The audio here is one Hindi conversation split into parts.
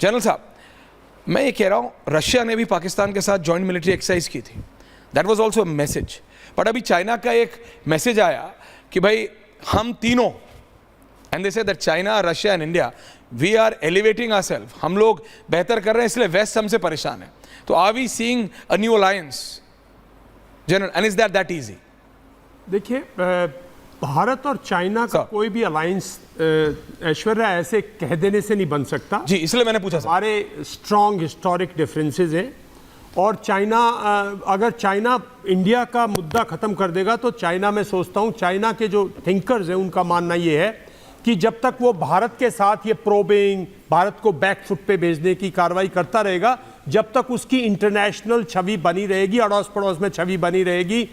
जनरल साहब, मैं ये कह रहा हूँ, रशिया ने भी पाकिस्तान के साथ जॉइंट मिलिट्री एक्सरसाइज की थी, that was also a message. But अभी चाइना का एक मैसेज आया कि भाई हम तीनों, and they say that China, Russia and India, we are elevating ourself, हम लोग बेहतर कर रहे हैं, इसलिए वेस्ट हमसे परेशान है। तो are we seeing a new alliance general, and is that easy? देखिए, भारत और चाइना का कोई भी अलायंस ऐश्वर्या ऐसे कह देने से नहीं बन सकता जी, इसलिए मैंने पूछा। हमारे स्ट्रॉन्ग हिस्टोरिक डिफरेंसेस हैं, और चाइना, अगर चाइना इंडिया का मुद्दा खत्म कर देगा तो चाइना, मैं सोचता हूं चाइना के जो थिंकर्स हैं उनका मानना ये है कि जब तक वो भारत के साथ ये प्रोबिंग, भारत को बैक फुट पे भेजने की कार्रवाई करता रहेगा, जब तक उसकी इंटरनेशनल छवि बनी रहेगी, अड़ोस पड़ोस में छवि बनी रहेगी,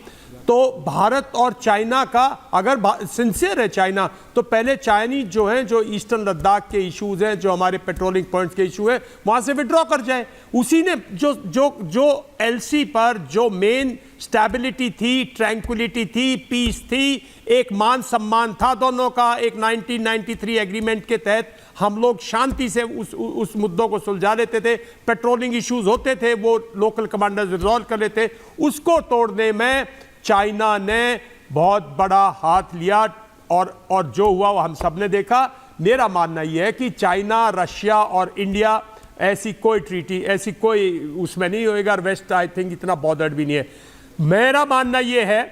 तो भारत और चाइना का, अगर सिंसियर है चाइना, तो पहले चाइनीज जो हैं, जो ईस्टर्न लद्दाख के इश्यूज हैं, जो हमारे पेट्रोलिंग पॉइंट्स के इशू है, वहां से विड्रॉ कर जाए। उसी ने जो एलसी पर जो मेन स्टेबिलिटी थी, ट्रैंक्विलिटी थी, पीस थी, एक मान सम्मान था दोनों का, एक 1993 एग्रीमेंट के तहत हम लोग शांति से उस मुद्दों को सुलझा लेते थे, पेट्रोलिंग इश्यूज होते थे वो लोकल कमांडर्स रिजॉल्व कर लेते, उसको तोड़ने में चाइना ने बहुत बड़ा हाथ लिया, और जो हुआ वो हम सब ने देखा। मेरा मानना यह है कि चाइना, रशिया और इंडिया, ऐसी कोई ट्रीटी, ऐसी कोई उसमें नहीं होएगा, और वेस्ट आई थिंक इतना बॉदर्ड भी नहीं है। मेरा मानना यह है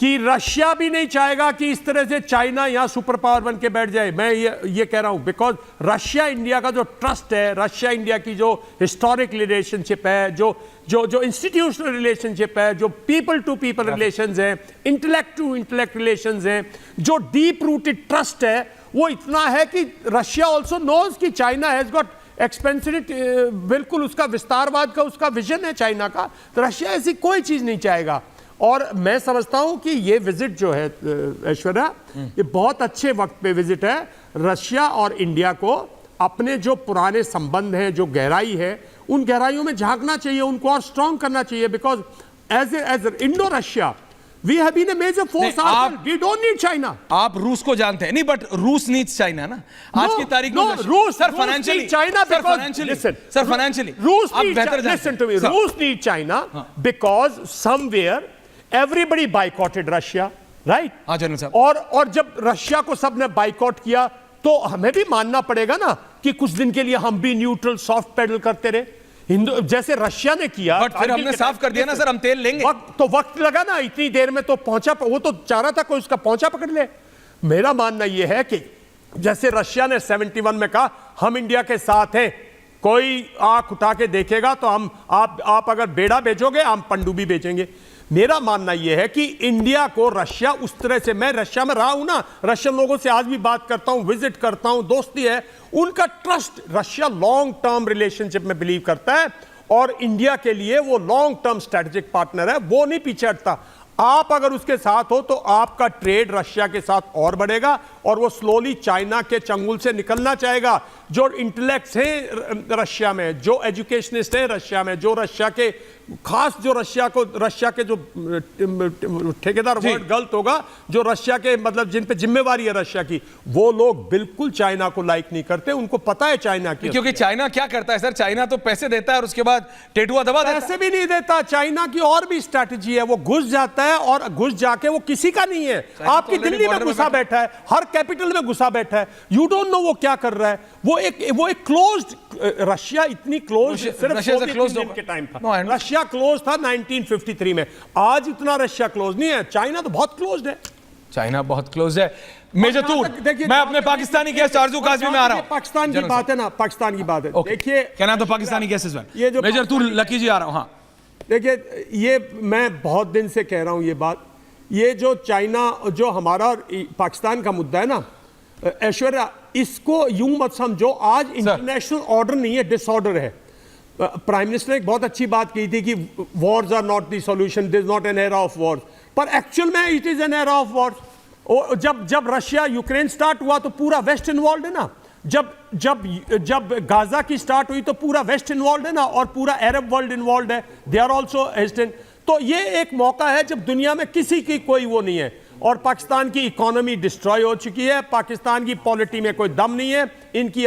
कि रशिया भी नहीं चाहेगा कि इस तरह से चाइना यहां सुपर पावर बन के बैठ जाए। मैं ये कह रहा हूं बिकॉज रशिया इंडिया का जो ट्रस्ट है, रशिया इंडिया की जो हिस्टोरिक रिलेशनशिप है, जो इंस्टीट्यूशनल रिलेशनशिप है, जो पीपल टू पीपल रिलेशंस है, इंटेलेक्ट टू इंटेलेक्ट रिलेशंस है, जो डीप रूटेड ट्रस्ट है, वो इतना है कि रशिया ऑल्सो नोज कि चाइना हैज गॉट एक्सपेंसिव, बिल्कुल उसका विस्तारवाद का उसका विजन है चाइना का, तो रशिया ऐसी कोई चीज नहीं चाहेगा। और मैं समझता हूं कि ये विजिट जो है ऐश्वर्या, ये बहुत अच्छे वक्त पे विजिट है। रशिया और इंडिया को अपने जो पुराने संबंध हैं, जो गहराई है, उन गहराइयों में झांकना चाहिए, उनको और स्ट्रांग करना चाहिए, because as Indo Russia we have been a major force, we don't need China. आप रूस को जानते हैं नहीं, बट रूस नीड्स चाइना ना आज की तारीख में। रूस sir financially, China, sir financially, sir financially रूस need China because somewhere everybody boycotted Russia, right? हाँ जनरल साहब। और जब रशिया को सबने बाइकॉट किया तो हमें भी मानना पड़ेगा ना कि कुछ दिन के लिए हम भी न्यूट्रल सॉफ्ट पेडल करते रहे, हिंदू जैसे रशिया ने किया। बट फिर हमने साफ कर दिया ना सर, हम तेल लेंगे। वक्त लगा ना, इतनी देर में तो पहुंचा, वो तो चाह रहा था कोई उसका पहुंचा पकड़ ले। मेरा मानना यह है कि जैसे रशिया ने 71 में कहा हम इंडिया के साथ हैं, कोई आंख उठा के देखेगा तो हम, आप अगर बेड़ा बेचोगे हम पनडुब्बी बेचेंगे। मेरा मानना यह है कि इंडिया को रशिया उस तरह से, मैं रशिया में रहा हूं ना, रशियन लोगों से आज भी बात करता हूं, विजिट करता हूं, दोस्ती है, उनका trust, Russia long term relationship में बिलीव करता है, और इंडिया के लिए वो लॉन्ग टर्म स्ट्रेटेजिक पार्टनर है, वो नहीं पीछे हटता। आप अगर उसके साथ हो तो आपका ट्रेड रशिया के साथ और बढ़ेगा, और वो स्लोली चाइना के चंगुल से निकलना चाहेगा। जो इंटेलेक्ट्स हैं रशिया में, जो एजुकेशनिस्ट हैं रशिया में, जो रशिया के खास, जो रशिया के जो ठेकेदार वर्ड गलत होगा, जो रशिया के मतलब जिन पे जिम्मेवारी है रशिया की, वो लोग बिल्कुल चाइना को लाइक नहीं करते। उनको पता है चाइना की, क्योंकि चाइना क्या करता है सर, चाइना तो पैसे देता है और उसके बाद टेटुआ दबा देता है। पैसे भी नहीं देता, चाइना की और भी स्ट्रैटेजी है, वो घुस जाता है, और घुस जाके वो किसी का नहीं है, आपकी दिल्ली में घुसा बैठा है, हर कैपिटल में घुसा बैठा है, यू डोंट नो वो क्या कर रहा है। वो एक क्लोज्ड, रशिया इतनी क्लोज सिर्फ सोवियत यूनियन के टाइम था, रशिया क्लोज था 1953 में, आज इतना रशिया क्लोज नहीं है। चाइना तो बहुत क्लोज है, चाइना बहुत क्लोज है। मेजर तूर, मैं अपने पाकिस्तानी गेस्ट आरजू काज़मी में आ रहा हूं। पाकिस्तान की बात है ना, पाकिस्तान की बात है, देखिए कहना तो पाकिस्तानी गेस्ट इस बार, ये जो मेजर तूर लकी जी आ रहा हूं। हाँ देखिए, ये मैं बहुत दिन से कह रहा हूं ये बात, ये जो चाइना, जो हमारा पाकिस्तान का मुद्दा है ना ऐश्वर्या, इसको यूं मत समझो आज इंटरनेशनल ऑर्डर नहीं है, डिसऑर्डर है। प्राइम मिनिस्टर ने एक बहुत अच्छी बात की थी कि wars are not the solution, this not an era of wars, पर एक्चुअल में it is an era of wars. जब रशिया यूक्रेन स्टार्ट हुआ तो पूरा वेस्ट इन्वॉल्व है ना, जब गाजा की स्टार्ट हुई तो पूरा वेस्ट इन्वॉल्व है ना, और पूरा अरब वर्ल्ड इन्वॉल्व है, दे आर ऑल्सो हेजिटेंट। तो ये एक मौका है जब दुनिया में किसी की कोई वो नहीं है, और पाकिस्तान की इकोनॉमी डिस्ट्रॉय हो चुकी है, पाकिस्तान की पॉलिटी में कोई दम नहीं है। इनकी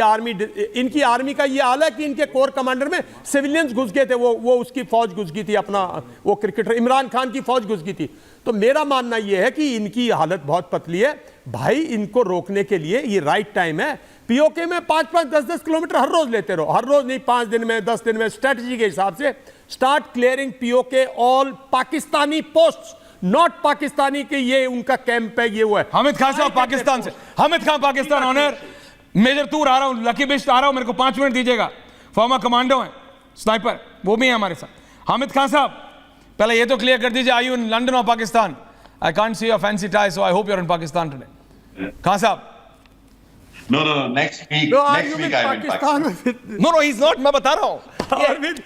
आर्मी का ये हाल है कि इनके कोर कमांडर में सिविलियंस घुस गए थे, वो उसकी फौज घुस गई थी, अपना वो क्रिकेटर इमरान खान की फौज घुस गई थी। तो मेरा मानना ये है कि इनकी हालत बहुत पतली है भाई, इनको रोकने के लिए ये राइट टाइम है। पीओके में 5-5, 10-10 किलोमीटर हर रोज लेते रहो, हर रोज नहीं, 5 दिन में, 10 दिन में, स्ट्रेटजी के हिसाब से start clearing PoK all Pakistani posts, not Pakistani के ये उनका कैंप है, ये वो है। हामिद खान साहब पाकिस्तान से, हामिद खान पाकिस्तान ऑनर, मेजर तूर आ रहा हूं, लकी बिश्त आ रहा हूं, मेरे को 5 मिनट दीजिएगा। फॉर्मर कमांडो है, स्नाइपर, वो भी है हमारे साथ। हामिद खान साहब पहले ये तो क्लियर कर दीजिए, आई यू इन लंदन और Pakistan? I can't see your fancy tie, so I hope you are in Pakistan today. Khan sahab No, next week. No, are next you week with I'm in Pakistan. Pakistan? No he is not, मैं बता रहा हूं।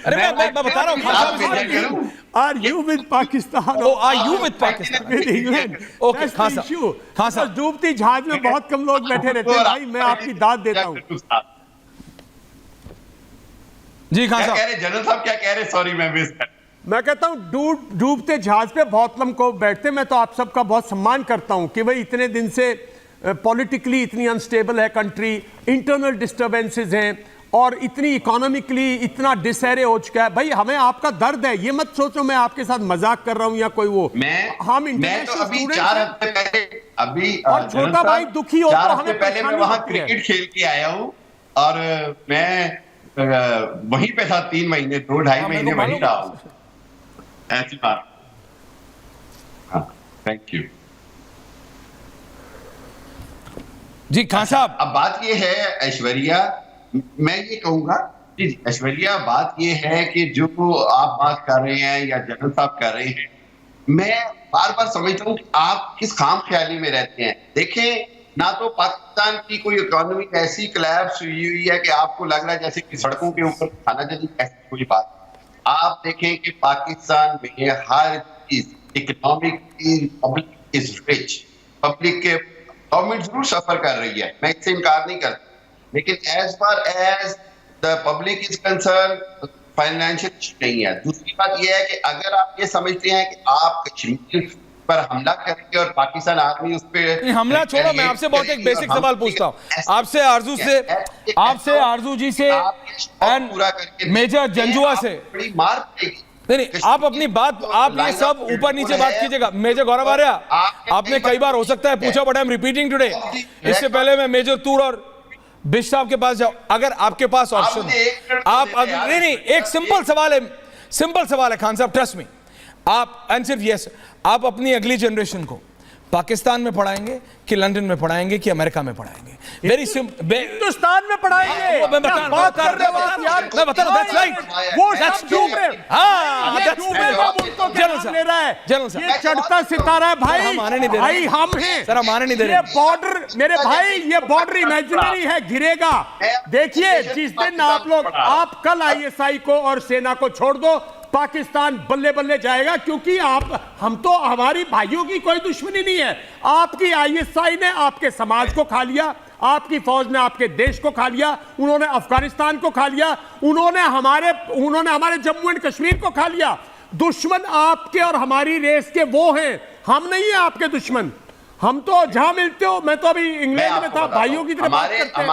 अरे मैं बता रहा हूं खान आप साहब, विजिट करूं? Are you with Pakistan? Or are you with Pakistan? With England? Okay, That's Khan the sahab, issue. Khan sahab. बस डूबती जहाज में बहुत कम लोग बैठे रहते हैं भाई, मैं आपकी दाद देता हूँ। जी खान क्या साहब, कह रहे जनरल साहब, क्या कह रहे? सॉरी मैं मिस कर। मैं कहता हूँ डूबते जहाज पे बहुत कम को बैठते। मैं तो आप सबका बहुत सम्मान करता हूँ कि भाई इतने दिन से पॉलिटिकली इतनी अनस्टेबल है कंट्री, इंटरनल डिस्टर्बेंसेस हैं और इतनी इकोनॉमिकली इतना डिसहरे हो चुका है। भाई हमें आपका दर्द है, ये मत सोचो मैं आपके साथ मजाक कर रहा हूँ या कोई वो। हम मैं तो इंटरनेशनल अभी स्टूडेंट 4 हैं। हफ्ते पहले अभी और छोटा भाई दुखी हो तो 4 हमें हफ्ते पहले मैं परेशानी वहां होती है। क्रिकेट खेल के आया हूँ और मैं वहीं पे था 3 महीने, 2-2.5 मेरे महीने को वहीं मालूम रहा हूँ। ऐसी बात। हाँ, थैंक यू। जी खान साहब, अब बात ये है ऐश्वर्या, मैं ये कहूंगा जी ऐश्वर्या, बात ये है कि जो आप बात कर रहे हैं या जनरल साहब कर रहे हैं, मैं बार बार समझता हूँ कि आप किस खाम ख्याली में रहते हैं। देखें, ना तो पाकिस्तान की कोई इकोनॉमी ऐसी कोलैप्स हुई है कि आपको लग रहा है जैसे कि सड़कों के ऊपर खाना जली, ऐसी कोई बात। आप देखें कि पाकिस्तान में हर चीज economically public is rich, public के गवर्नमेंट जरूर सफर कर रही है, मैं इससे इनकार नहीं करता, लेकिन as far as the public is concern financial नहीं है। दूसरी बात यह है कि अगर आप ये समझते हैं कि आप कश्मीर पर हमला करेंगे और पाकिस्तान आर्मी उस पर हमला छोड़ो, मैं आपसे बहुत एक बेसिक सवाल पूछता हूं, आपसे आरजू जी से एंड मेजर जंजुआ से। बड़ी मार पड़ेगी। नहीं, आप अपनी बात, आप ये सब ऊपर नीचे बात कीजिएगा। मेजर गौरव आर्या, आपने कई बार हो सकता है पूछा, but I am repeating today. इससे पहले मैं मेजर तूर और बिश साहब के पास जाऊं, अगर आपके पास ऑप्शन है, आप नहीं, एक सिंपल सवाल है खान साहब, ट्रस्ट मी, आप आंसर यस, आप अपनी अगली जनरेशन को पाकिस्तान में पढ़ाएंगे कि लंदन में पढ़ाएंगे कि अमेरिका में पढ़ाएंगे? वेरी सिंपल, हिंदुस्तान में पढ़ाएंगे। मैं बता रहा हूं, दैट्स राइट, वो दैट्स सब डूबे। हाँ, ये डूबे का मुल्कों के नाम ले रहा है। जनरल साहब, ये चढ़ता सितारा है भाई, हम आने नहीं दे रहे। भाई हम हैं सर, हम आने नहीं दे रहे। ये बॉर्डर मेरे भाई, ये बॉर्डर इमेजिनरी है, गिरेगा। देखिए जिस दिन आप लोग, आप कल आईएसआई को और सेना को छोड़ दो, पाकिस्तान बल्ले बल्ले जाएगा, क्योंकि हम तो, हमारी भाइयों की कोई दुश्मनी नहीं है। आपकी आईएसआई ने आपके समाज को खा लिया, आपकी फौज ने आपके देश को खा लिया, उन्होंने अफगानिस्तान को खा लिया, उन्होंने हमारे जम्मू एंड कश्मीर को खा लिया। दुश्मन आपके और हमारी रेस के वो हैं, हम नहीं है आपके दुश्मन। हम तो जहां मिलते हो, मैं तो अभी इंग्लैंड में था, भाइयों की तरह बात करते हैं।